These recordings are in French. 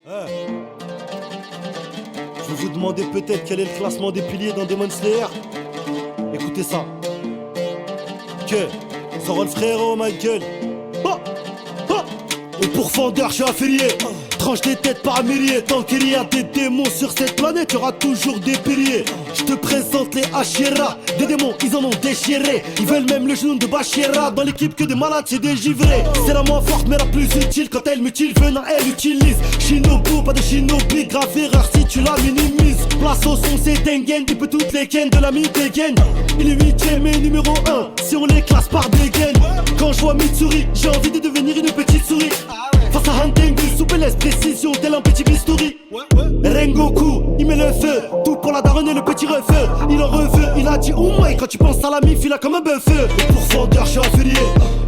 Je vais vous demander peut-être quel est le classement des piliers dans Demon Slayer. Écoutez ça. Que Zoran frérot, ma gueule. Et pour Fendeur, je suis affilié. Tranche des têtes par milliers. Tant qu'il y a des démons sur cette planète, y'aura toujours des piliers. Je te présente les Hashira. Des démons, ils en ont déchiré. Ils veulent même le genou de Bashira. Dans l'équipe que des malades, c'est des givrés. C'est la moins forte mais la plus utile. Quand elle mutile, venin, elle utilise. Shinobu, pas de shinobi. Grave erreur si tu la minimises. Place au son, c'est Dengen. Il peut toutes les ken de la mi-dégaine. Il est 8ème et numéro 1 si on les classe par dégaine. Quand je vois Mitsuri, j'ai envie de devenir une petite souris. Face à Hantengu, souplesse, précision, tel un petit bistouri. Rengoku, il met le feu. Tout pour la daronne et le petit refeu. Il en reveut, il a dit oh my. Quand tu penses à la mif, il a comme un bœuf. Et pour Fendeur, je suis affilié.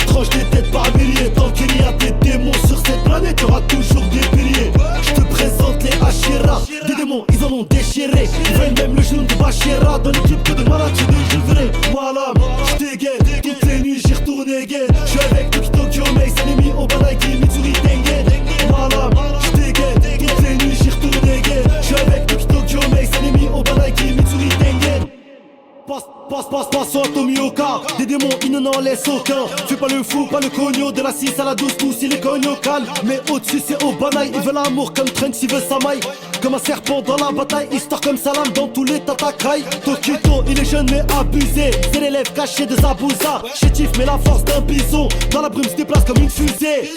Tranche des têtes par milliers. Tant qu'il y a des démons sur cette planète, y'aura toujours des piliers. Je te présente les Hashira. Des démons, ils en ont déchiré. Ils veulent même le genou de Bashira. Dans l'équipe que de malades, j'ai des givrés. Voilà, je dégaine. Toutes les nuits, j'y retourne again. Je suis avec Tokyo Mei, Sanemi, Obanaki, Mitsuri, Dengen. Voilà, je dégaine. Toutes les nuits, j'y retourne again. Je suis avec Tokyo Mei, Sanemi, Obanaki, Mitsuri, Dengen. Passe à Tomioka. Des démons, ils n'en laissent aucun. Fais pas le fou, pas le cogno. De la 6 à la 12, tous il est cogno calme. Mais au-dessus c'est Obanai. Il veut l'amour comme Trunks, il veut sa maille. Comme un serpent dans la bataille, histoire comme Salam dans tous les Tatakai. Tokito, il est jeune mais abusé. C'est l'élève caché de Zabuza. Chétif mais la force d'un bison. Dans la brume se déplace comme une fusée.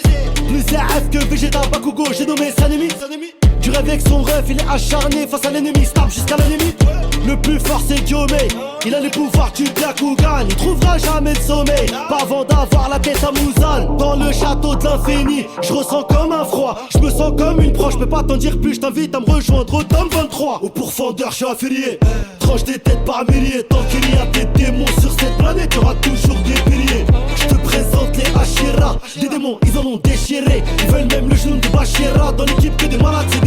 Plus RF que Vegeta, Bakugo, j'ai nommé Sanemi. Du rêve avec son rêve, il est acharné face à l'ennemi, stab jusqu'à l'ennemi. Le plus fort c'est Gyomei, il a les pouvoirs du Byakugan. Il trouvera jamais de sommeil, pas avant d'avoir la tête à Muzan. Dans le château de l'infini, je ressens comme un froid. Je me sens comme une proche, je peux pas t'en dire plus. Je t'invite à me rejoindre au tome 23. Au pourfendeur, je suis affilié. Tranche des têtes par milliers. Tant qu'il y a des démons sur cette planète, y'aura toujours des piliers. Je te présente les Hashira. Des démons, ils en ont déchiré. Ils veulent même le genou de Bashira. Dans l'équipe que des malades, c'est